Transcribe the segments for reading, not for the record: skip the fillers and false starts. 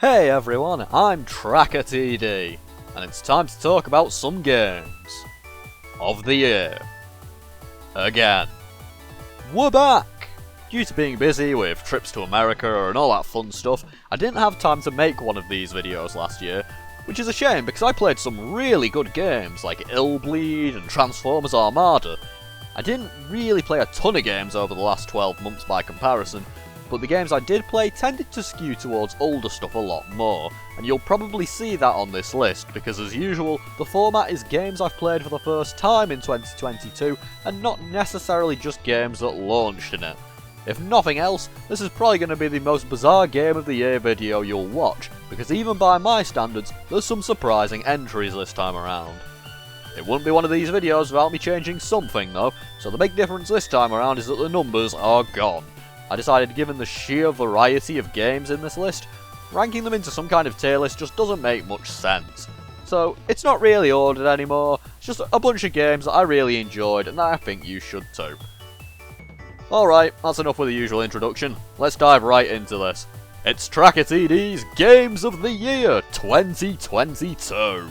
Hey everyone, I'm TrackerTD, and it's time to talk about some games of the year. Again. We're back! Due to being busy with trips to America and all that fun stuff, I didn't have time to make one of these videos last year, which is a shame because I played some really good games like Illbleed and Transformers Armada. I didn't really play a ton of games over the last 12 months by comparison, but the games I did play tended to skew towards older stuff a lot more, and you'll probably see that on this list, because as usual, the format is games I've played for the first time in 2022, and not necessarily just games that launched in it. If nothing else, this is probably going to be the most bizarre game of the year video you'll watch, because even by my standards, there's some surprising entries this time around. It wouldn't be one of these videos without me changing something though, so the big difference this time around is that the numbers are gone. I decided, given the sheer variety of games in this list, ranking them into some kind of tier list just doesn't make much sense. So, it's not really ordered anymore, it's just a bunch of games that I really enjoyed and that I think you should too. Alright, that's enough with the usual introduction, let's dive right into this. It's TrackerTD's Games of the Year 2022!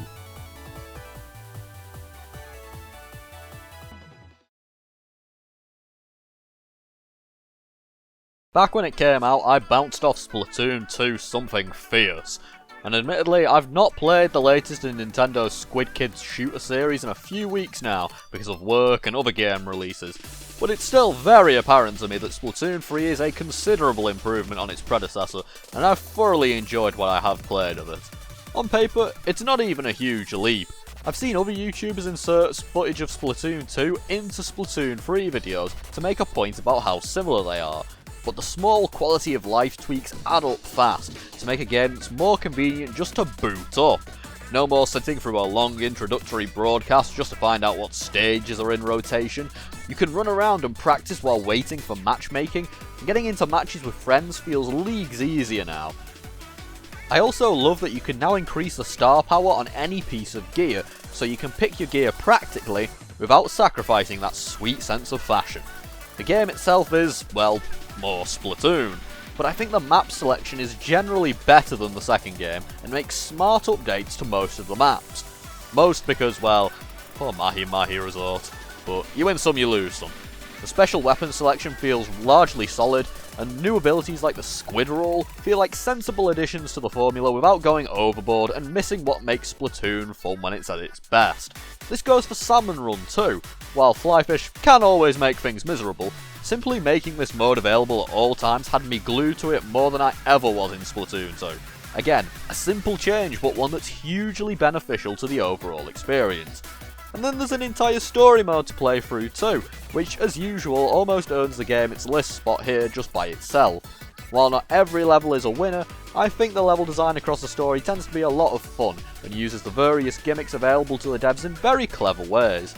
Back when it came out, I bounced off Splatoon 2 something fierce, and admittedly I've not played the latest in Nintendo's Squid Kids shooter series in a few weeks now because of work and other game releases, but it's still very apparent to me that Splatoon 3 is a considerable improvement on its predecessor, and I've thoroughly enjoyed what I have played of it. On paper, it's not even a huge leap. I've seen other YouTubers insert footage of Splatoon 2 into Splatoon 3 videos to make a point about how similar they are, but the small quality of life tweaks add up fast to make a game that's more convenient just to boot up. No more sitting through a long introductory broadcast just to find out what stages are in rotation. You can run around and practice while waiting for matchmaking, and getting into matches with friends feels leagues easier now. I also love that you can now increase the star power on any piece of gear, so you can pick your gear practically without sacrificing that sweet sense of fashion. The game itself is, well, more Splatoon, but I think the map selection is generally better than the second game and makes smart updates to most of the maps. Most because, well, poor Mahi Resort, but you win some, you lose some. The special weapon selection feels largely solid, and new abilities like the Squid Roll feel like sensible additions to the formula without going overboard and missing what makes Splatoon fun when it's at its best. This goes for Salmon Run too. While Flyfish can always make things miserable, simply making this mode available at all times had me glued to it more than I ever was in Splatoon 2. Again, a simple change, but one that's hugely beneficial to the overall experience. And then there's an entire story mode to play through too, which as usual almost earns the game its list spot here just by itself. While not every level is a winner, I think the level design across the story tends to be a lot of fun and uses the various gimmicks available to the devs in very clever ways.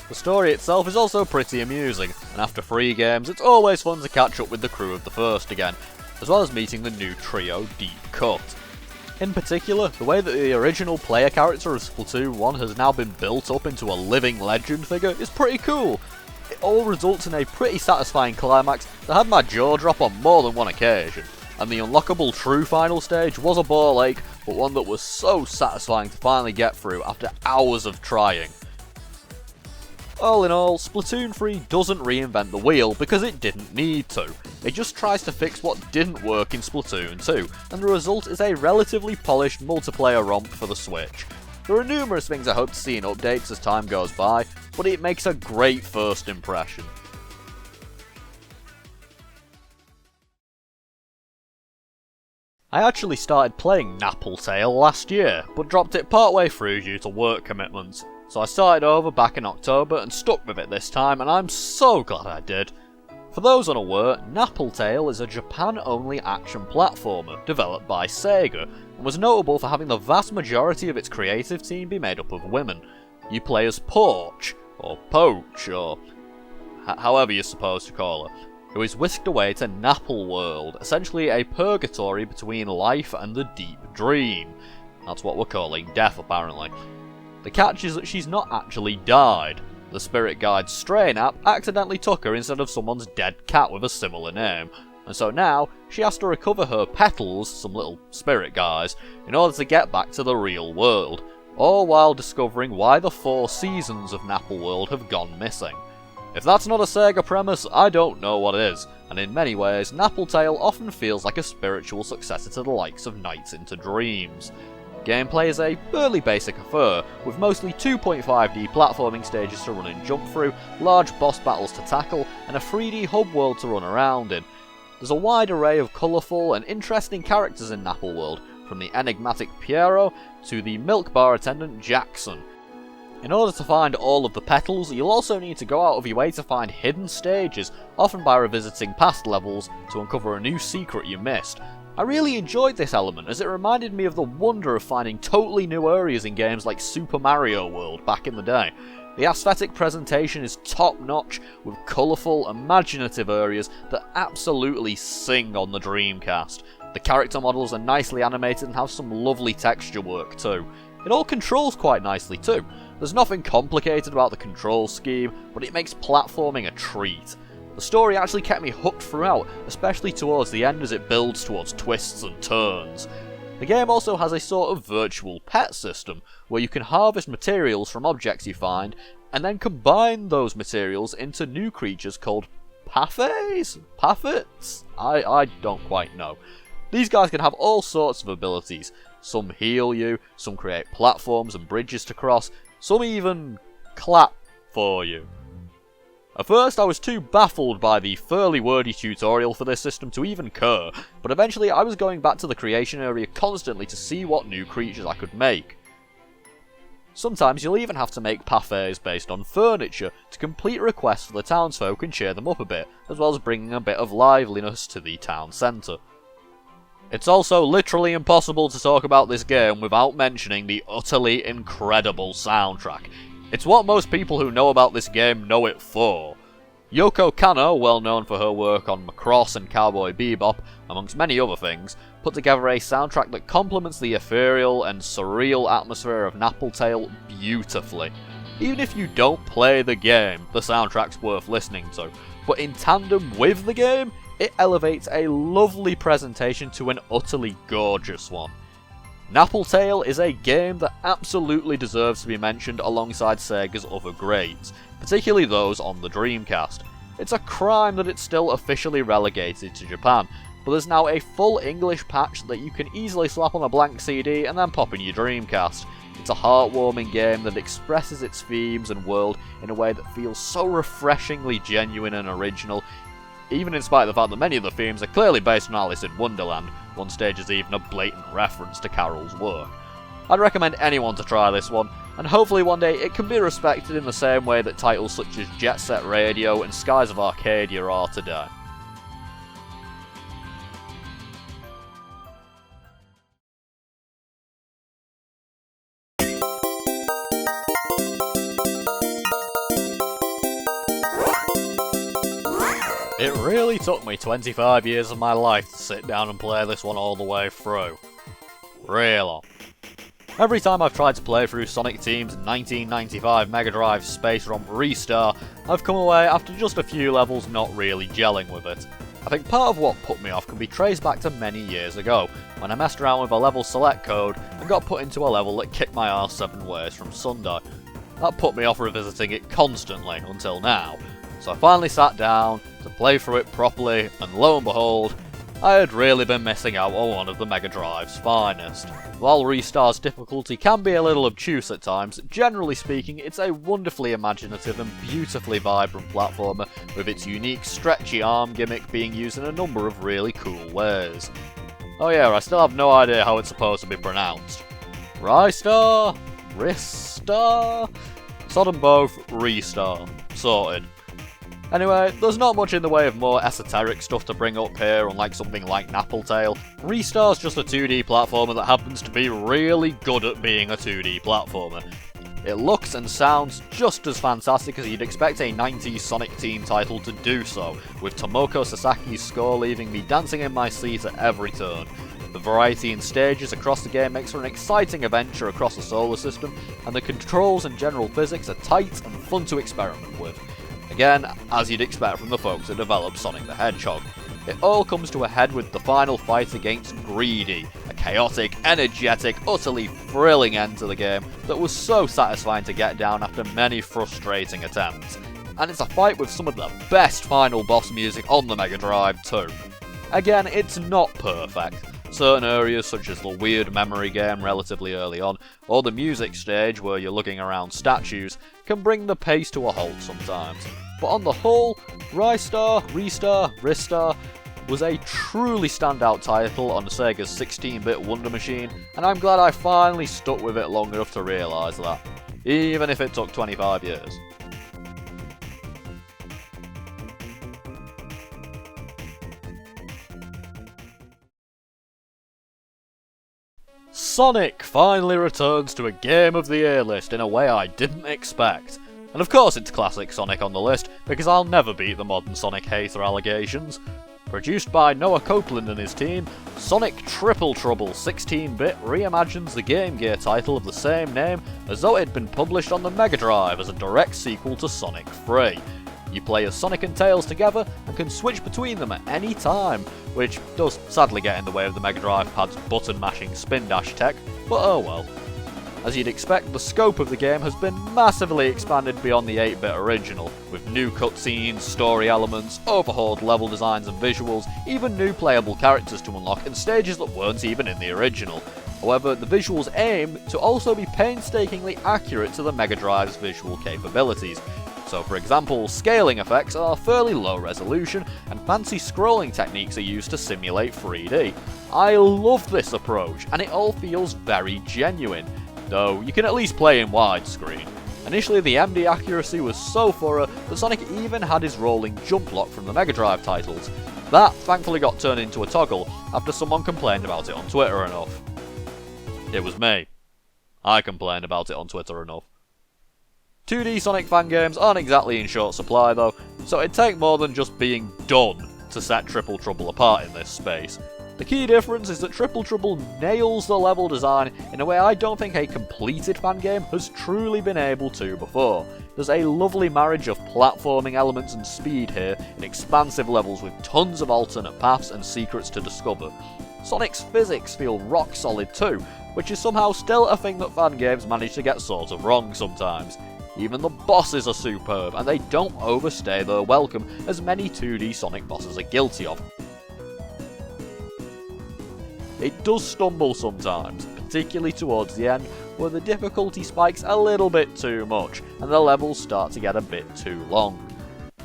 The story itself is also pretty amusing, and after 3 games it's always fun to catch up with the crew of the first again, as well as meeting the new trio Deep Cut. In particular, the way that the original player character of Splatoon 1 has now been built up into a living legend figure is pretty cool. It all results in a pretty satisfying climax that had my jaw drop on more than one occasion, and the unlockable true final stage was a ball ache, but one that was so satisfying to finally get through after hours of trying. All in all, Splatoon 3 doesn't reinvent the wheel because it didn't need to. It just tries to fix what didn't work in Splatoon 2, and the result is a relatively polished multiplayer romp for the Switch. There are numerous things I hope to see in updates as time goes by, but it makes a great first impression. I actually started playing Nappletale last year, but dropped it partway through due to work commitments. So I started over back in October and stuck with it this time, and I'm so glad I did. For those unaware, Nappletale is a Japan-only action platformer developed by Sega, and was notable for having the vast majority of its creative team be made up of women. You play as Porch, or Poach, or however you're supposed to call her, who is whisked away to Napple World, essentially a purgatory between life and the deep dream. That's what we're calling death, apparently. The catch is that she's not actually died. The spirit guide Strain app accidentally took her instead of someone's dead cat with a similar name, and so now she has to recover her petals, some little spirit guys, in order to get back to the real world, all while discovering why the 4 seasons of Napple World have gone missing. If that's not a Sega premise, I don't know what is, and in many ways, Napple Tale often feels like a spiritual successor to the likes of Nights into Dreams. Gameplay is a fairly basic affair, with mostly 2.5D platforming stages to run and jump through, large boss battles to tackle, and a 3D hub world to run around in. There's a wide array of colourful and interesting characters in Napple World, from the enigmatic Piero to the milk bar attendant Jackson. In order to find all of the petals, you'll also need to go out of your way to find hidden stages, often by revisiting past levels to uncover a new secret you missed. I really enjoyed this element, as it reminded me of the wonder of finding totally new areas in games like Super Mario World back in the day. The aesthetic presentation is top notch, with colourful, imaginative areas that absolutely sing on the Dreamcast. The character models are nicely animated and have some lovely texture work too. It all controls quite nicely too. There's nothing complicated about the control scheme, but it makes platforming a treat. The story actually kept me hooked throughout, especially towards the end as it builds towards twists and turns. The game also has a sort of virtual pet system, where you can harvest materials from objects you find, and then combine those materials into new creatures called Paffets? Paffets? I don't quite know. These guys can have all sorts of abilities. Some heal you, some create platforms and bridges to cross, some even clap for you. At first I was too baffled by the fairly wordy tutorial for this system to even care, but eventually I was going back to the creation area constantly to see what new creatures I could make. Sometimes you'll even have to make paffets based on furniture to complete requests for the townsfolk and cheer them up a bit, as well as bringing a bit of liveliness to the town centre. It's also literally impossible to talk about this game without mentioning the utterly incredible soundtrack. It's what most people who know about this game know it for. Yoko Kanno, well known for her work on Macross and Cowboy Bebop, amongst many other things, put together a soundtrack that complements the ethereal and surreal atmosphere of Napple Tale beautifully. Even if you don't play the game, the soundtrack's worth listening to, but in tandem with the game, it elevates a lovely presentation to an utterly gorgeous one. Napple Tale is a game that absolutely deserves to be mentioned alongside Sega's other greats, particularly those on the Dreamcast. It's a crime that it's still officially relegated to Japan, but there's now a full English patch that you can easily slap on a blank CD and then pop in your Dreamcast. It's a heartwarming game that expresses its themes and world in a way that feels so refreshingly genuine and original, even in spite of the fact that many of the themes are clearly based on Alice in Wonderland. One stage is even a blatant reference to Carol's work. I'd recommend anyone to try this one, and hopefully one day it can be respected in the same way that titles such as Jet Set Radio and Skies of Arcadia are today. It really took me 25 years of my life to sit down and play this one all the way through. Really. Every time I've tried to play through Sonic Team's 1995 Mega Drive Space Romp Restar, I've come away after just a few levels not really gelling with it. I think part of what put me off can be traced back to many years ago, when I messed around with a level select code and got put into a level that kicked my arse 7 ways from Sunday. That put me off revisiting it constantly until now. So I finally sat down to play through it properly, and lo and behold, I had really been missing out on one of the Mega Drive's finest. While Restar's difficulty can be a little obtuse at times, generally speaking it's a wonderfully imaginative and beautifully vibrant platformer, with its unique stretchy arm gimmick being used in a number of really cool ways. Oh yeah, I still have no idea how it's supposed to be pronounced. Ristar? Ristar? Sod 'em both, Restar. Sorted. Anyway, there's not much in the way of more esoteric stuff to bring up here, unlike something like Napple Tale. Restar's just a 2D platformer that happens to be really good at being a 2D platformer. It looks and sounds just as fantastic as you'd expect a 90s Sonic Team title to do so, with Tomoko Sasaki's score leaving me dancing in my seat at every turn. The variety in stages across the game makes for an exciting adventure across the solar system, and the controls and general physics are tight and fun to experiment with. Again, as you'd expect from the folks that developed Sonic the Hedgehog. It all comes to a head with the final fight against Greedy, a chaotic, energetic, utterly thrilling end to the game that was so satisfying to get down after many frustrating attempts. And it's a fight with some of the best final boss music on the Mega Drive too. Again, it's not perfect. Certain areas such as the weird memory game relatively early on, or the music stage where you're looking around statues, can bring the pace to a halt sometimes. But on the whole, Ristar, Ristar was a truly standout title on Sega's 16-bit Wonder Machine, and I'm glad I finally stuck with it long enough to realise that, even if it took 25 years. Sonic finally returns to a Game of the Year list in a way I didn't expect. And of course it's classic Sonic on the list, because I'll never beat the modern Sonic hater allegations. Produced by Noah Copeland and his team, Sonic Triple Trouble 16-bit reimagines the Game Gear title of the same name as though it had been published on the Mega Drive as a direct sequel to Sonic 3. You play as Sonic and Tails together and can switch between them at any time, which does sadly get in the way of the Mega Drive pad's button-mashing spin dash tech, but oh well. As you'd expect, the scope of the game has been massively expanded beyond the 8-bit original, with new cutscenes, story elements, overhauled level designs and visuals, even new playable characters to unlock, and stages that weren't even in the original. However, the visuals aim to also be painstakingly accurate to the Mega Drive's visual capabilities. So for example, scaling effects are fairly low resolution, and fancy scrolling techniques are used to simulate 3D. I love this approach, and it all feels very genuine, though you can at least play in widescreen. Initially the MD accuracy was so thorough that Sonic even had his rolling jump lock from the Mega Drive titles. That thankfully got turned into a toggle after someone complained about it on Twitter enough. It was me. I complained about it on Twitter enough. 2D Sonic fan games aren't exactly in short supply though, so it'd take more than just being done to set Triple Trouble apart in this space. The key difference is that Triple Trouble nails the level design in a way I don't think a completed fan game has truly been able to before. There's a lovely marriage of platforming elements and speed here in expansive levels with tons of alternate paths and secrets to discover. Sonic's physics feel rock solid too, which is somehow still a thing that fan games manage to get sort of wrong sometimes. Even the bosses are superb, and they don't overstay their welcome, as many 2D Sonic bosses are guilty of. It does stumble sometimes, particularly towards the end, where the difficulty spikes a little bit too much, and the levels start to get a bit too long.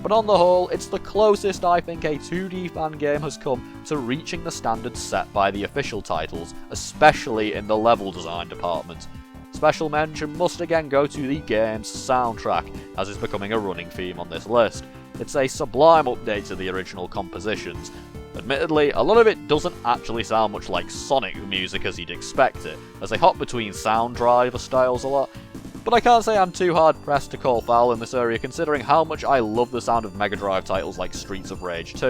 But on the whole, it's the closest I think a 2D fan game has come to reaching the standards set by the official titles, especially in the level design department. Special mention must again go to the game's soundtrack, as is becoming a running theme on this list. It's a sublime update to the original compositions. Admittedly, a lot of it doesn't actually sound much like Sonic music as you'd expect it, as they hop between sound driver styles a lot, but I can't say I'm too hard pressed to call foul in this area considering how much I love the sound of Mega Drive titles like Streets of Rage 2,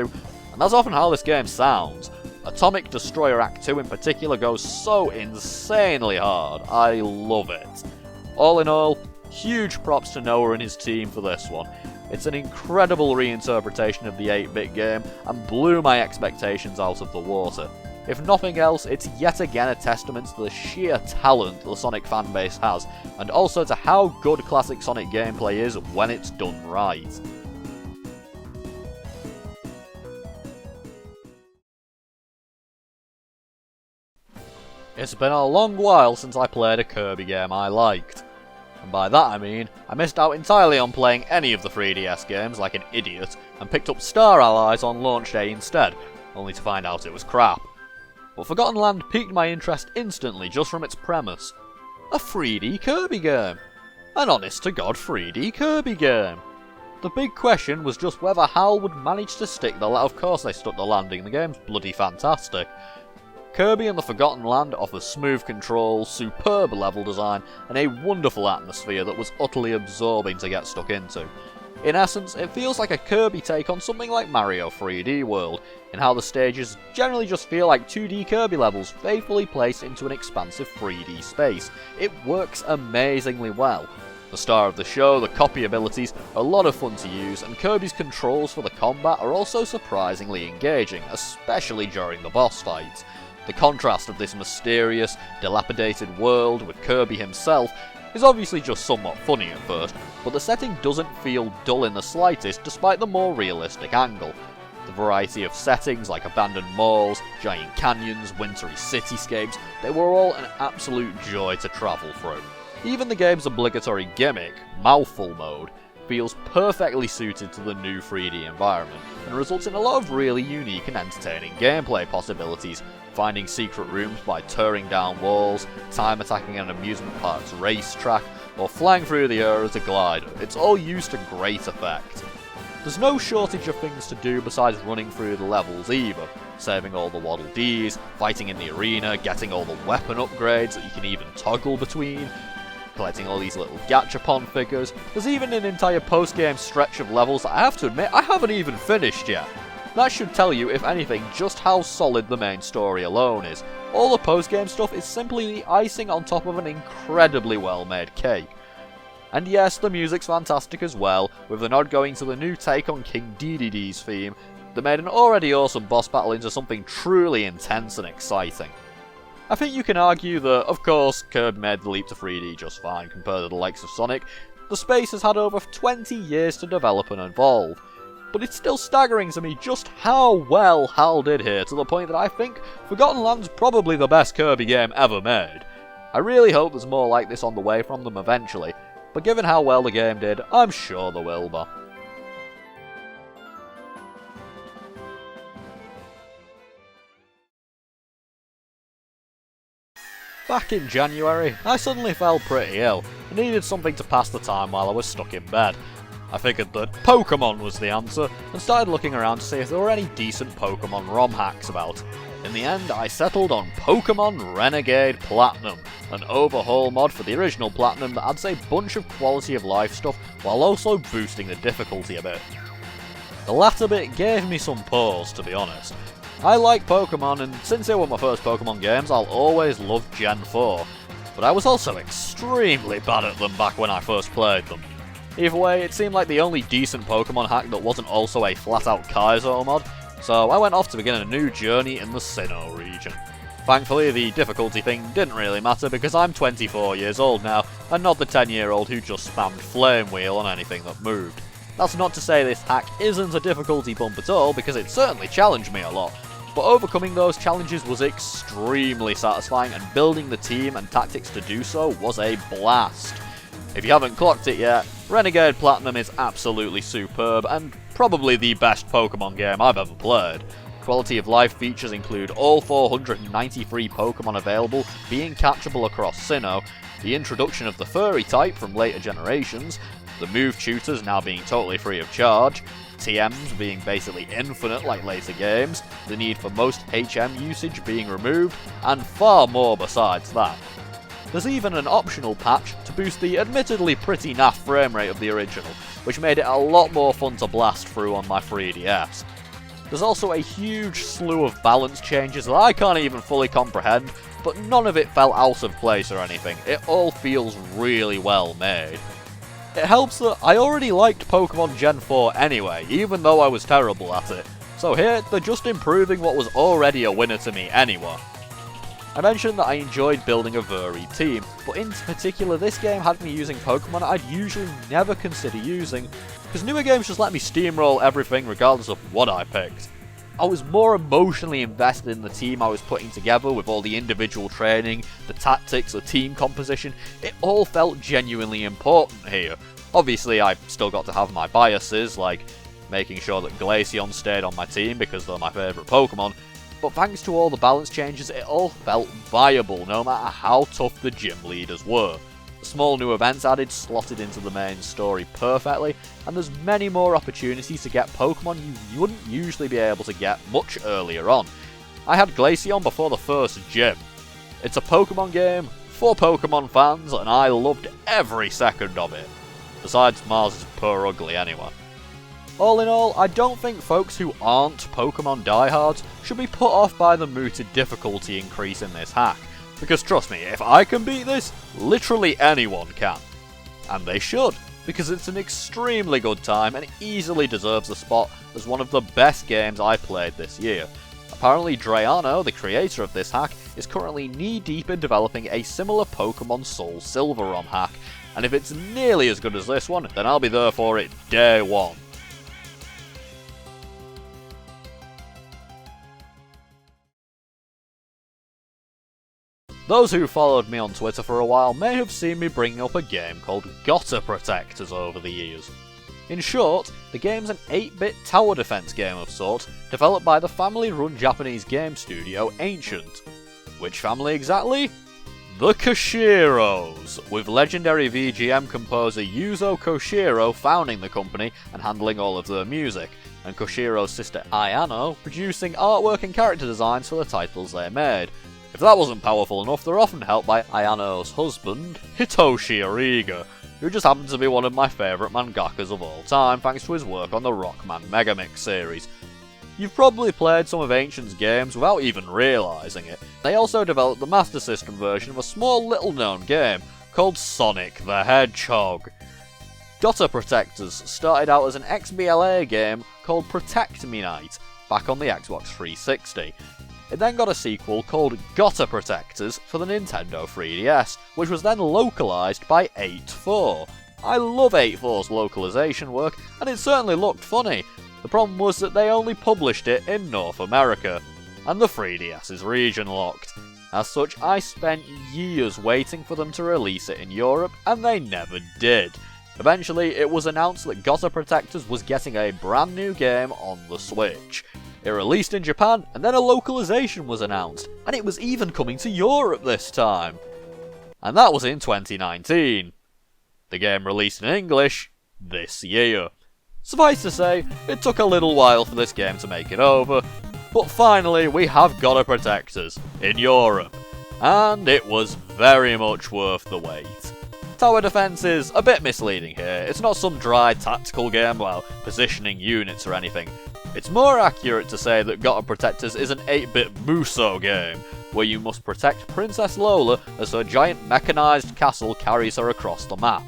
and that's often how this game sounds. Atomic Destroyer Act 2 in particular goes so insanely hard, I love it. All in all, huge props to Noah and his team for this one. It's an incredible reinterpretation of the 8-bit game and blew my expectations out of the water. If nothing else, it's yet again a testament to the sheer talent the Sonic fanbase has, and also to how good classic Sonic gameplay is when it's done right. It's been a long while since I played a Kirby game I liked. And by that I mean, I missed out entirely on playing any of the 3DS games like an idiot, and picked up Star Allies on launch day instead, only to find out it was crap. But Forgotten Land piqued my interest instantly just from its premise. A 3D Kirby game! An honest-to-God 3D Kirby game! The big question was just whether HAL would manage to stick the of course they stuck the landing, the game's bloody fantastic. Kirby and the Forgotten Land offers smooth controls, superb level design, and a wonderful atmosphere that was utterly absorbing to get stuck into. In essence, it feels like a Kirby take on something like Mario 3D World, in how the stages generally just feel like 2D Kirby levels faithfully placed into an expansive 3D space. It works amazingly well. The star of the show, the copy abilities, are a lot of fun to use, and Kirby's controls for the combat are also surprisingly engaging, especially during the boss fights. The contrast of this mysterious, dilapidated world with Kirby himself is obviously just somewhat funny at first, but the setting doesn't feel dull in the slightest despite the more realistic angle. The variety of settings like abandoned malls, giant canyons, wintry cityscapes, they were all an absolute joy to travel through. Even the game's obligatory gimmick, Mouthful Mode, feels perfectly suited to the new 3D environment, and results in a lot of really unique and entertaining gameplay possibilities, finding secret rooms by tearing down walls, time attacking an amusement park's racetrack, or flying through the air as a glider. It's all used to great effect. There's no shortage of things to do besides running through the levels either, saving all the Waddle Dees, fighting in the arena, getting all the weapon upgrades that you can even toggle between, collecting all these little gachapon figures. There's even an entire post-game stretch of levels that I have to admit I haven't even finished yet. That should tell you, if anything, just how solid the main story alone is. All the post-game stuff is simply the icing on top of an incredibly well-made cake. And yes, the music's fantastic as well, with the nod going to the new take on King Dedede's theme that made an already awesome boss battle into something truly intense and exciting. I think you can argue that, of course, Kirby made the leap to 3D just fine compared to the likes of Sonic. The space has had over 20 years to develop and evolve, but it's still staggering to me just how well HAL did here, to the point that I think Forgotten Land's probably the best Kirby game ever made. I really hope there's more like this on the way from them eventually, but given how well the game did, I'm sure there will be. Back in January, I suddenly fell pretty ill and needed something to pass the time while I was stuck in bed. I figured that Pokemon was the answer and started looking around to see if there were any decent Pokemon ROM hacks about. In the end, I settled on Pokemon Renegade Platinum, an overhaul mod for the original Platinum that adds a bunch of quality of life stuff while also boosting the difficulty a bit. The latter bit gave me some pause, to be honest. I like Pokemon, and since they were my first Pokemon games, I'll always love Gen 4, but I was also extremely bad at them back when I first played them. Either way, it seemed like the only decent Pokemon hack that wasn't also a flat-out Kaizo mod, so I went off to begin a new journey in the Sinnoh region. Thankfully, the difficulty thing didn't really matter because I'm 24 years old now, and not the 10-year-old who just spammed Flame Wheel on anything that moved. That's not to say this hack isn't a difficulty bump at all, because it certainly challenged me a lot, but overcoming those challenges was extremely satisfying, and building the team and tactics to do so was a blast. If you haven't clocked it yet, Renegade Platinum is absolutely superb, and probably the best Pokemon game I've ever played. Quality of life features include all 493 Pokemon available being catchable across Sinnoh, the introduction of the furry type from later generations, the move tutors now being totally free of charge, TMs being basically infinite like later games, the need for most HM usage being removed, and far more besides that. There's even an optional patch to boost the admittedly pretty naff frame rate of the original, which made it a lot more fun to blast through on my 3DS. There's also a huge slew of balance changes that I can't even fully comprehend, but none of it felt out of place or anything. It all feels really well made. It helps that I already liked Pokemon Gen 4 anyway, even though I was terrible at it, so here they're just improving what was already a winner to me anyway. I mentioned that I enjoyed building a varied team, but in particular this game had me using Pokemon I'd usually never consider using, because newer games just let me steamroll everything regardless of what I picked. I was more emotionally invested in the team I was putting together with all the individual training, the tactics, the team composition. It all felt genuinely important here. Obviously I still got to have my biases, like making sure that Glaceon stayed on my team because they're my favourite Pokemon, but thanks to all the balance changes, it all felt viable no matter how tough the gym leaders were. Small new events added slotted into the main story perfectly, and there's many more opportunities to get Pokemon you wouldn't usually be able to get much earlier on. I had Glaceon before the first gym. It's a Pokemon game for Pokemon fans, and I loved every second of it. Besides, Mars is pure ugly anyway. All in all, I don't think folks who aren't Pokemon diehards should be put off by the mooted difficulty increase in this hack, because trust me, if I can beat this, literally anyone can. And they should, because it's an extremely good time and easily deserves a spot as one of the best games I played this year. Apparently Drayano, the creator of this hack, is currently knee-deep in developing a similar Pokemon Soul Silver ROM hack, and if it's nearly as good as this one, then I'll be there for it day one. Those who followed me on Twitter for a while may have seen me bringing up a game called Gotta Protectors over the years. In short, the game's an 8-bit tower defense game of sorts, developed by the family-run Japanese game studio Ancient. Which family exactly? The Koshiros, with legendary VGM composer Yuzo Koshiro founding the company and handling all of their music, and Koshiro's sister Ayano producing artwork and character designs for the titles they made. If that wasn't powerful enough, they're often helped by Ayano's husband, Hitoshi Ariga, who just happens to be one of my favourite mangakas of all time thanks to his work on the Rockman Megamix series. You've probably played some of Ancient's games without even realising it. They also developed the Master System version of a small little known game called Sonic the Hedgehog. Gotta Protectors started out as an XBLA game called Protect Me Night, back on the Xbox 360. It then got a sequel called Gotta Protectors for the Nintendo 3DS, which was then localised by 8-4. I love 8-4's localisation work, and it certainly looked funny. The problem was that they only published it in North America, and the 3DS is region locked. As such, I spent years waiting for them to release it in Europe, and they never did. Eventually, it was announced that Gotta Protectors was getting a brand new game on the Switch. It released in Japan, and then a localization was announced, and it was even coming to Europe this time. And that was in 2019. The game released in English this year. Suffice to say, it took a little while for this game to make it over, but finally we have Gotta Protectors in Europe, and it was very much worth the wait. Tower defense is a bit misleading here. It's not some dry tactical game about positioning units or anything. It's more accurate to say that Gotta Protectors is an 8-bit Musou game, where you must protect Princess Lola as her giant mechanised castle carries her across the map.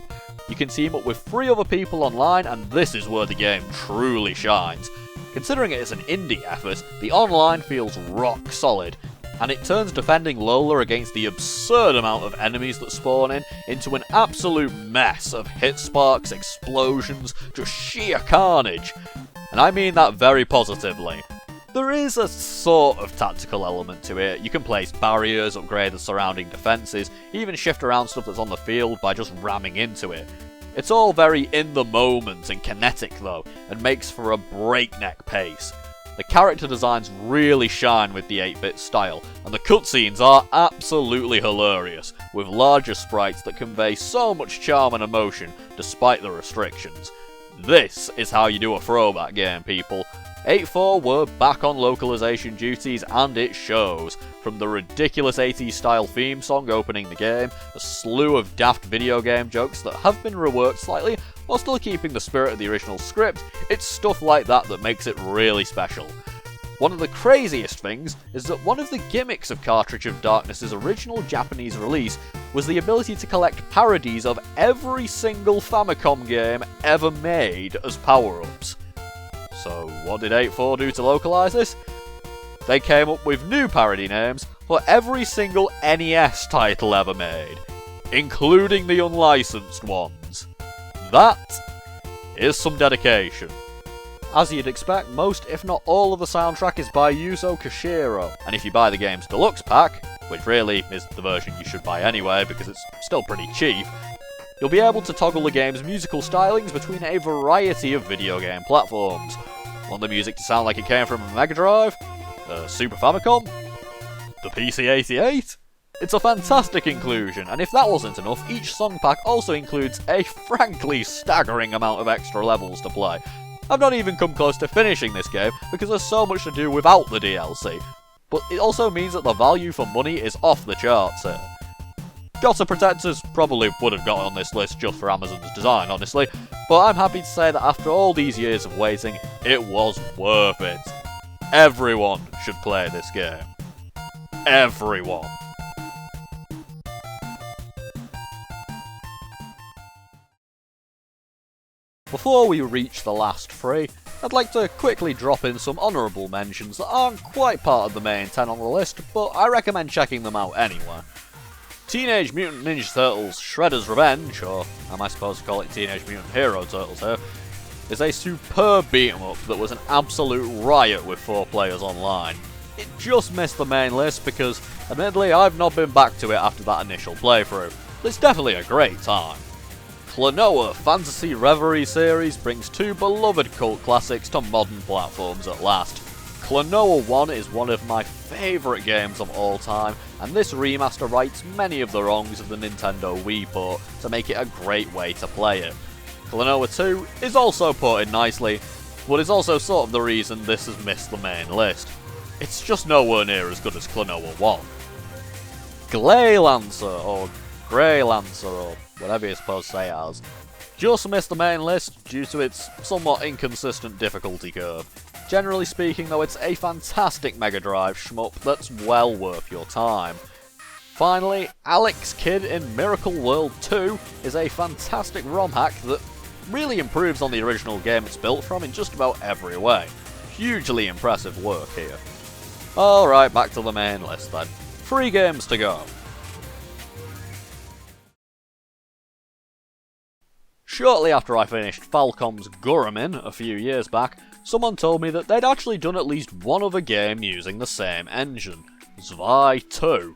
You can team up with 3 other people online, and this is where the game truly shines. Considering it is an indie effort, the online feels rock solid, and it turns defending Lola against the absurd amount of enemies that spawn in into an absolute mess of hit sparks, explosions, just sheer carnage. And I mean that very positively. There is a sort of tactical element to it. You can place barriers, upgrade the surrounding defences, even shift around stuff that's on the field by just ramming into it. It's all very in the moment and kinetic though, and makes for a breakneck pace. The character designs really shine with the 8-bit style, and the cutscenes are absolutely hilarious, with larger sprites that convey so much charm and emotion despite the restrictions. This is how you do a throwback game, people. 8-4 were back on localization duties, and it shows. From the ridiculous 80s style theme song opening the game, a slew of daft video game jokes that have been reworked slightly while still keeping the spirit of the original script, it's stuff like that that makes it really special. One of the craziest things is that one of the gimmicks of Cartridge of Darkness' original Japanese release was the ability to collect parodies of every single Famicom game ever made as power-ups. So what did 8-4 do to localise this? They came up with new parody names for every single NES title ever made, including the unlicensed ones. That is some dedication. As you'd expect, most if not all of the soundtrack is by Yuzo Koshiro, and if you buy the game's deluxe pack, which really is the version you should buy anyway because it's still pretty cheap, you'll be able to toggle the game's musical stylings between a variety of video game platforms. Want the music to sound like it came from a Mega Drive? Super Famicom? The PC-88? It's a fantastic inclusion, and if that wasn't enough, each song pack also includes a frankly staggering amount of extra levels to play. I've not even come close to finishing this game because there's so much to do without the DLC, but it also means that the value for money is off the charts here. Gotta Protectors probably would have got on this list just for Amazon's design, honestly, but I'm happy to say that after all these years of waiting, it was worth it. Everyone should play this game. Everyone. Before we reach the last three, I'd like to quickly drop in some honourable mentions that aren't quite part of the main 10 on the list, but I recommend checking them out anyway. Teenage Mutant Ninja Turtles Shredder's Revenge, or am I supposed to call it Teenage Mutant Hero Turtles here, is a superb beat-em-up that was an absolute riot with 4 players online. It just missed the main list because, admittedly, I've not been back to it after that initial playthrough, but it's definitely a great time. Klonoa Fantasy Reverie series brings 2 beloved cult classics to modern platforms at last. Klonoa 1 is one of my favourite games of all time, and this remaster rights many of the wrongs of the Nintendo Wii port to make it a great way to play it. Klonoa 2 is also ported nicely, but is also sort of the reason this has missed the main list. It's just nowhere near as good as Klonoa 1. Gley Lancer, or Grey Lancer, or whatever you're supposed to say it as, just missed the main list due to its somewhat inconsistent difficulty curve. Generally speaking though, it's a fantastic Mega Drive shmup that's well worth your time. Finally, Alex Kidd in Miracle World 2 is a fantastic ROM hack that really improves on the original game it's built from in just about every way. Hugely impressive work here. Alright, back to the main list then. 3 games to go. Shortly after I finished Falcom's Guramin a few years back, someone told me that they'd actually done at least one other game using the same engine, Zwei 2.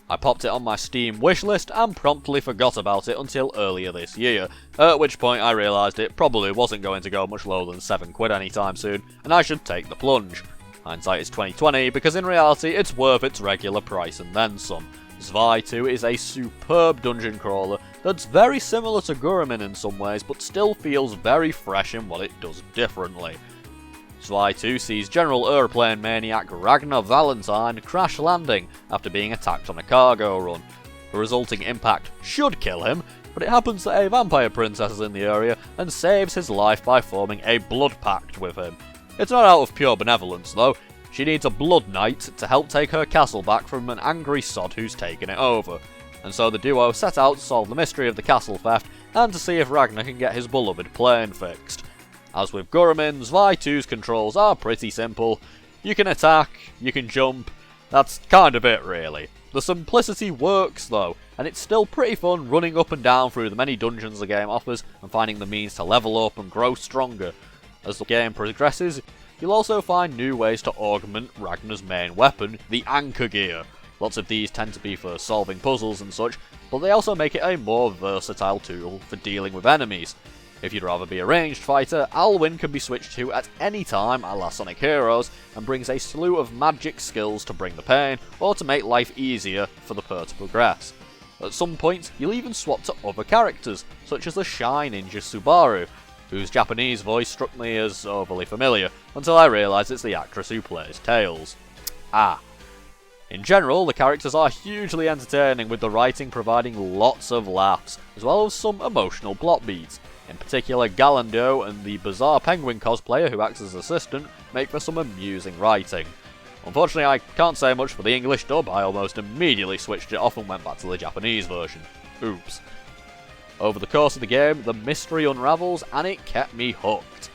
I popped it on my Steam wishlist and promptly forgot about it until earlier this year, at which point I realised it probably wasn't going to go much lower than £7 anytime soon, and I should take the plunge. Hindsight is 2020, because in reality it's worth its regular price and then some. Zwei 2 is a superb dungeon crawler that's very similar to Guramin in some ways, but still feels very fresh in what it does differently. Zwei 2 sees General Airplane Maniac Ragnar Valentine crash landing after being attacked on a cargo run. The resulting impact should kill him, but it happens that a vampire princess is in the area and saves his life by forming a blood pact with him. It's not out of pure benevolence though. She needs a blood knight to help take her castle back from an angry sod who's taken it over, and so the duo set out to solve the mystery of the castle theft and to see if Ragnar can get his beloved plane fixed. As with Guramin, Zwei 2's controls are pretty simple. You can attack, you can jump, that's kind of it really. The simplicity works though, and it's still pretty fun running up and down through the many dungeons the game offers and finding the means to level up and grow stronger. As the game progresses, you'll also find new ways to augment Ragnar's main weapon, the Anchor Gear. Lots of these tend to be for solving puzzles and such, but they also make it a more versatile tool for dealing with enemies. If you'd rather be a ranged fighter, Alwyn can be switched to at any time a la Sonic Heroes, and brings a slew of magic skills to bring the pain, or to make life easier for the player to progress. At some points, you'll even swap to other characters, such as the Shy Ninja Subaru, whose Japanese voice struck me as overly familiar, until I realised it's the actress who plays Tails. In general, the characters are hugely entertaining, with the writing providing lots of laughs, as well as some emotional plot beats. In particular, Galando and the bizarre penguin cosplayer who acts as assistant make for some amusing writing. Unfortunately, I can't say much for the English dub. I almost immediately switched it off and went back to the Japanese version. Oops. Over the course of the game, the mystery unravels and it kept me hooked.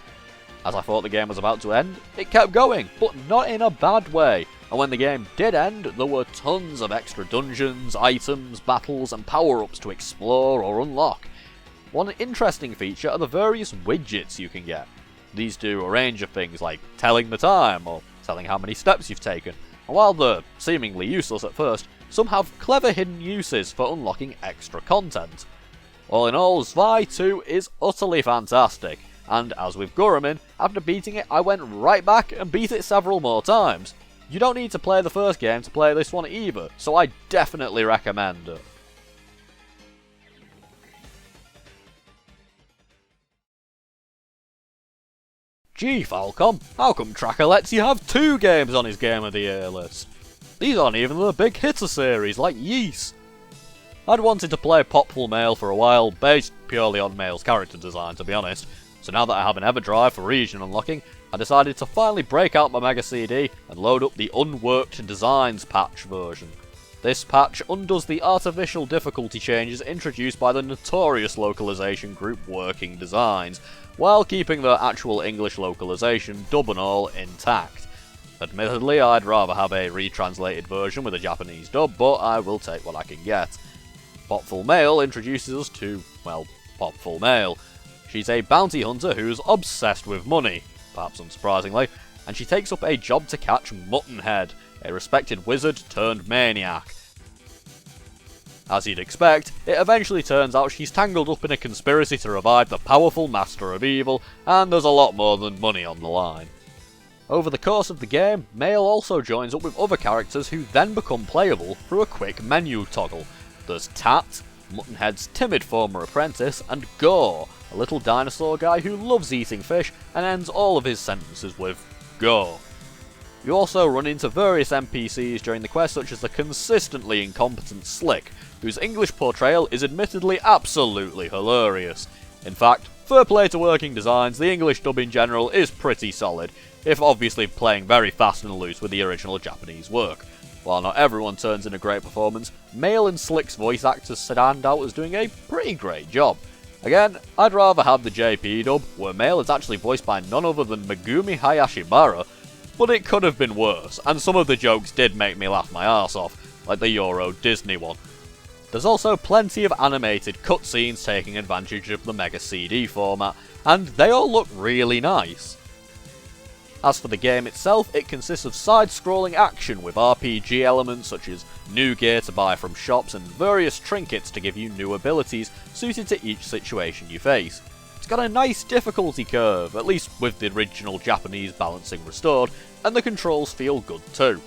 As I thought the game was about to end, it kept going, but not in a bad way, and when the game did end, there were tons of extra dungeons, items, battles and power-ups to explore or unlock. One interesting feature are the various widgets you can get. These do a range of things like telling the time, or telling how many steps you've taken, and while they're seemingly useless at first, some have clever hidden uses for unlocking extra content. All in all, Zwei 2 is utterly fantastic, and as with Guramin, after beating it I went right back and beat it several more times. You don't need to play the first game to play this one either, so I definitely recommend it. Gee Falcom, how come Tracker lets you have 2 games on his Game of the Year list? These aren't even the big hitter series like Yeast. I'd wanted to play Popful Mail for a while, based purely on Mail's character design to be honest, so now that I have an EverDrive for region unlocking, I decided to finally break out my MegaCD and load up the Unworked Designs patch version. This patch undoes the artificial difficulty changes introduced by the notorious localization group Working Designs, while keeping the actual English localization, dub and all, intact. Admittedly, I'd rather have a retranslated version with a Japanese dub, but I will take what I can get. Popful Mail introduces us to, well, Popful Mail. She's a bounty hunter who's obsessed with money, perhaps unsurprisingly, and she takes up a job to catch Muttonhead, a respected wizard turned maniac. As you'd expect, it eventually turns out she's tangled up in a conspiracy to revive the powerful master of evil, and there's a lot more than money on the line. Over the course of the game, Mail also joins up with other characters who then become playable through a quick menu toggle. There's Tat, Muttonhead's timid former apprentice, and Gore, a little dinosaur guy who loves eating fish and ends all of his sentences with Go. You also run into various NPCs during the quest, such as the consistently incompetent Slick, whose English portrayal is admittedly absolutely hilarious. In fact, fair play to working designs, the English dub in general is pretty solid, if obviously playing very fast and loose with the original Japanese work. While not everyone turns in a great performance, Mail and Slick's voice actors stand out as doing a pretty great job. Again, I'd rather have the JP dub, where Mail is actually voiced by none other than Megumi Hayashibara, but it could have been worse, and some of the jokes did make me laugh my arse off, like the Euro Disney one. There's also plenty of animated cutscenes taking advantage of the MegaCD format, and they all look really nice. As for the game itself, it consists of side-scrolling action with RPG elements such as new gear to buy from shops and various trinkets to give you new abilities suited to each situation you face. It's got a nice difficulty curve, at least with the original Japanese balancing restored, and the controls feel good too.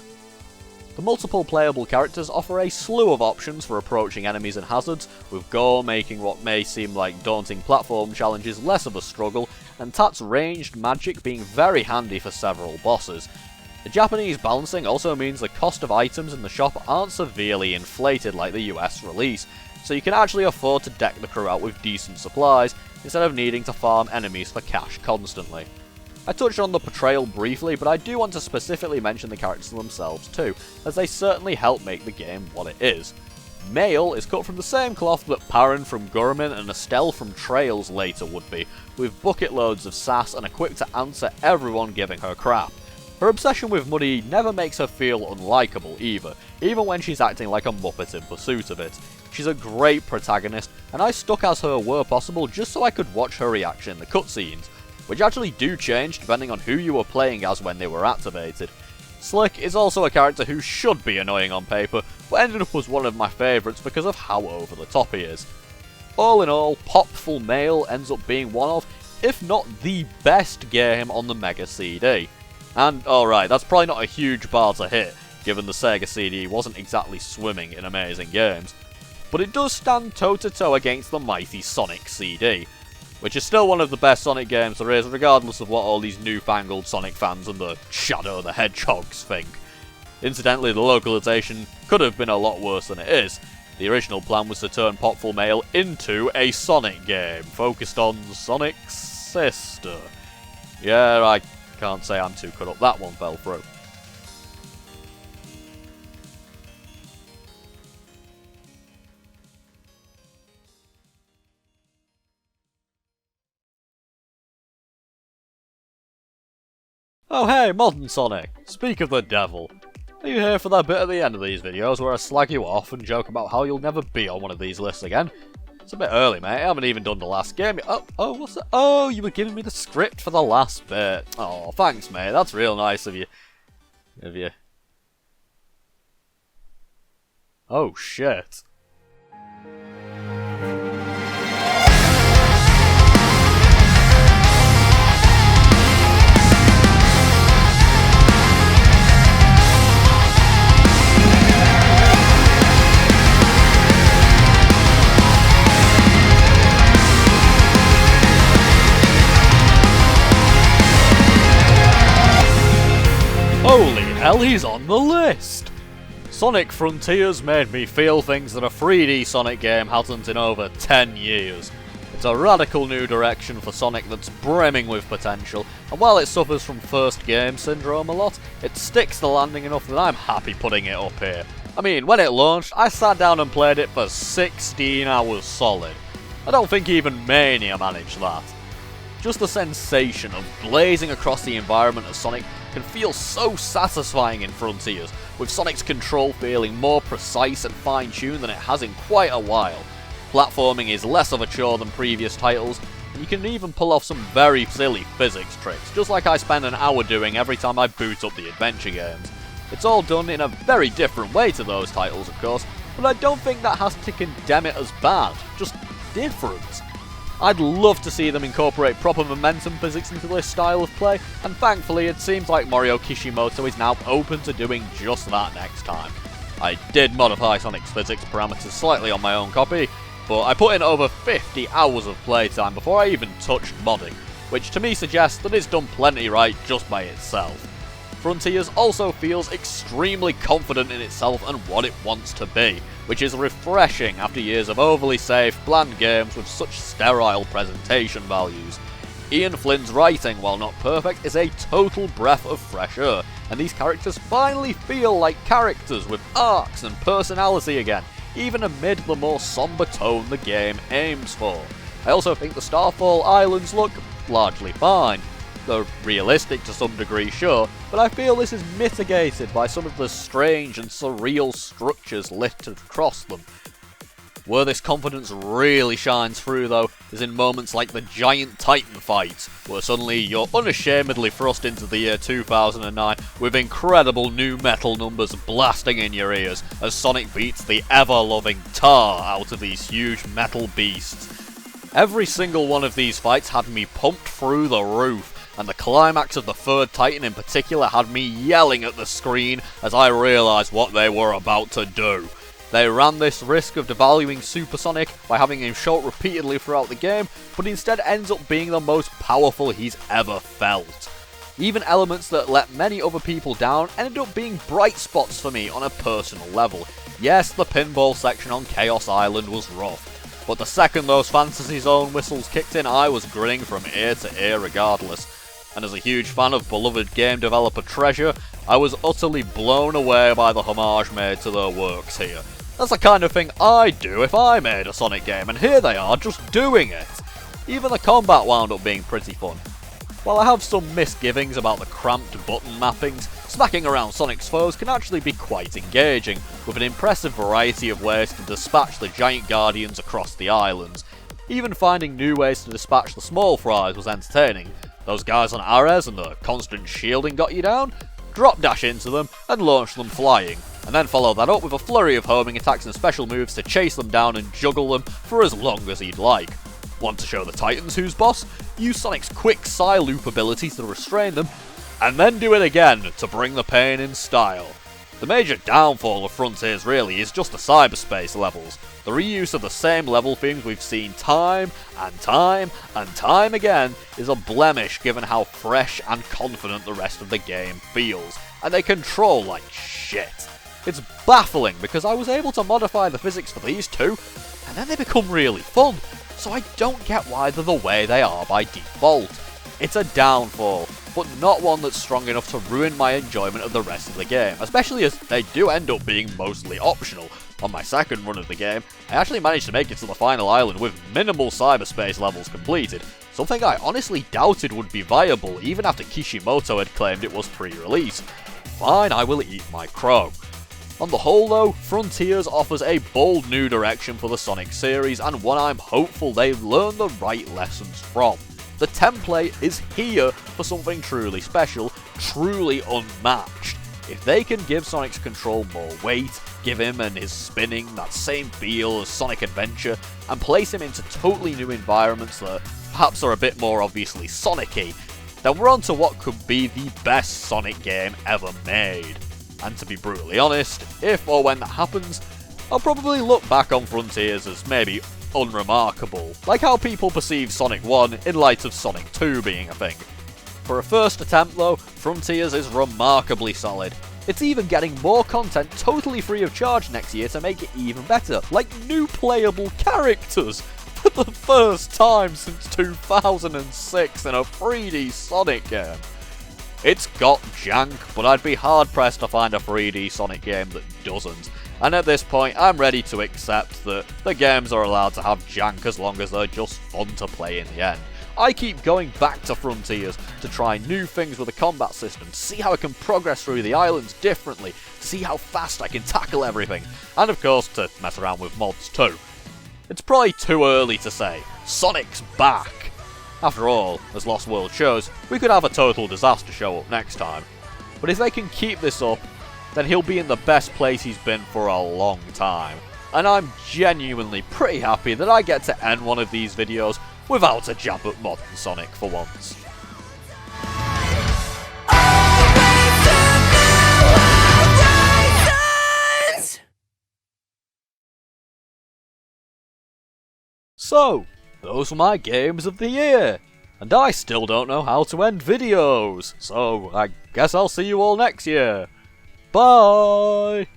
The multiple playable characters offer a slew of options for approaching enemies and hazards, with Gore making what may seem like daunting platform challenges less of a struggle, and Tat's ranged magic being very handy for several bosses. The Japanese balancing also means the cost of items in the shop aren't severely inflated like the US release, so you can actually afford to deck the crew out with decent supplies, instead of needing to farm enemies for cash constantly. I touched on the portrayal briefly, but I do want to specifically mention the characters themselves too, as they certainly help make the game what it is. Mail is cut from the same cloth that Parent from Gurman and Estelle from Trails later would be, with bucket loads of sass and equipped to answer everyone giving her crap. Her obsession with money never makes her feel unlikable either, even when she's acting like a muppet in pursuit of it. She's a great protagonist, and I stuck as her were possible just so I could watch her reaction in the cutscenes, which actually do change depending on who you were playing as when they were activated. Slick is also a character who should be annoying on paper, but ended up as one of my favourites because of how over the top he is. All in all, Popful Mail ends up being one of, if not the best game on the MegaCD. And alright, that's probably not a huge bar to hit, given the Sega CD wasn't exactly swimming in amazing games, but it does stand toe-to-toe against the mighty Sonic CD, which is still one of the best Sonic games there is, regardless of what all these newfangled Sonic fans and the Shadow the Hedgehogs think. Incidentally, the localization could have been a lot worse than it is. The original plan was to turn Popful Mail into a Sonic game, focused on Sonic's sister. Yeah, I can't say I'm too cut up that one fell through. Oh hey, modern Sonic! Speak of the devil. Are you here for that bit at the end of these videos where I slag you off and joke about how you'll never be on one of these lists again? It's a bit early, mate. I haven't even done the last game yet. Oh, what's that? Oh, you were giving me the script for the last bit. Oh, thanks, mate. That's real nice of you. Oh, shit. Holy hell, he's on the list! Sonic Frontiers made me feel things that a 3D Sonic game hasn't in over 10 years. It's a radical new direction for Sonic that's brimming with potential, and while it suffers from first game syndrome a lot, it sticks the landing enough that I'm happy putting it up here. I mean, when it launched, I sat down and played it for 16 hours solid. I don't think even Mania managed that. Just the sensation of blazing across the environment as Sonic can feel so satisfying in Frontiers, with Sonic's control feeling more precise and fine-tuned than it has in quite a while. Platforming is less of a chore than previous titles, and you can even pull off some very silly physics tricks, just like I spend an hour doing every time I boot up the adventure games. It's all done in a very different way to those titles, of course, but I don't think that has to condemn it as bad, just different. I'd love to see them incorporate proper momentum physics into this style of play, and thankfully it seems like Morio Kishimoto is now open to doing just that next time. I did modify Sonic's physics parameters slightly on my own copy, but I put in over 50 hours of playtime before I even touched modding, which to me suggests that it's done plenty right just by itself. Frontiers also feels extremely confident in itself and what it wants to be, which is refreshing after years of overly safe, bland games with such sterile presentation values. Ian Flynn's writing, while not perfect, is a total breath of fresh air, and these characters finally feel like characters with arcs and personality again, even amid the more somber tone the game aims for. I also think the Starfall Islands look largely fine. They're realistic to some degree, sure, but I feel this is mitigated by some of the strange and surreal structures littered across them. Where this confidence really shines through, though, is in moments like the giant Titan fight, where suddenly you're unashamedly thrust into the year 2009 with incredible new metal numbers blasting in your ears as Sonic beats the ever-loving tar out of these huge metal beasts. Every single one of these fights had me pumped through the roof, and the climax of the third Titan in particular had me yelling at the screen as I realised what they were about to do. They ran this risk of devaluing Super Sonic by having him shot repeatedly throughout the game, but instead ends up being the most powerful he's ever felt. Even elements that let many other people down ended up being bright spots for me on a personal level. Yes, the pinball section on Chaos Island was rough, but the second those Fantasy Zone whistles kicked in, I was grinning from ear to ear regardless. And as a huge fan of beloved game developer Treasure, I was utterly blown away by the homage made to their works here. That's the kind of thing I'd do if I made a Sonic game, and here they are just doing it. Even the combat wound up being pretty fun. While I have some misgivings about the cramped button mappings, smacking around Sonic's foes can actually be quite engaging, with an impressive variety of ways to dispatch the giant guardians across the islands. Even finding new ways to dispatch the small fries was entertaining. Those guys on Ares and the constant shielding got you down? Drop dash into them and launch them flying, and then follow that up with a flurry of homing attacks and special moves to chase them down and juggle them for as long as you'd like. Want to show the Titans who's boss? Use Sonic's quick Psy-loop ability to restrain them, and then do it again to bring the pain in style. The major downfall of Frontiers really is just the cyberspace levels. The reuse of the same level themes we've seen time and time and time again is a blemish given how fresh and confident the rest of the game feels, and they control like shit. It's baffling because I was able to modify the physics for these two, and then they become really fun, so I don't get why they're the way they are by default. It's a downfall, but not one that's strong enough to ruin my enjoyment of the rest of the game, especially as they do end up being mostly optional. On my second run of the game, I actually managed to make it to the final island with minimal cyberspace levels completed, something I honestly doubted would be viable even after Kishimoto had claimed it was pre-release. Fine, I will eat my crow. On the whole though, Frontiers offers a bold new direction for the Sonic series, and one I'm hopeful they learn the right lessons from. The template is here for something truly special, truly unmatched. If they can give Sonic's control more weight, give him and his spinning that same feel as Sonic Adventure, and place him into totally new environments that perhaps are a bit more obviously Sonic-y, then we're on to what could be the best Sonic game ever made. And to be brutally honest, if or when that happens, I'll probably look back on Frontiers as maybe unremarkable, like how people perceive Sonic 1 in light of Sonic 2 being a thing. For a first attempt though, Frontiers is remarkably solid. It's even getting more content totally free of charge next year to make it even better, like new playable characters! For the first time since 2006 in a 3D Sonic game. It's got jank, but I'd be hard pressed to find a 3D Sonic game that doesn't. And at this point, I'm ready to accept that the games are allowed to have jank as long as they're just fun to play in the end. I keep going back to Frontiers to try new things with the combat system, to see how I can progress through the islands differently, to see how fast I can tackle everything, and of course to mess around with mods too. It's probably too early to say, Sonic's back! After all, as Lost World shows, we could have a total disaster show up next time. But if they can keep this up, then he'll be in the best place he's been for a long time. And I'm genuinely pretty happy that I get to end one of these videos without a jab at modern Sonic for once. So, those were my games of the year, and I still don't know how to end videos, so I guess I'll see you all next year. Bye!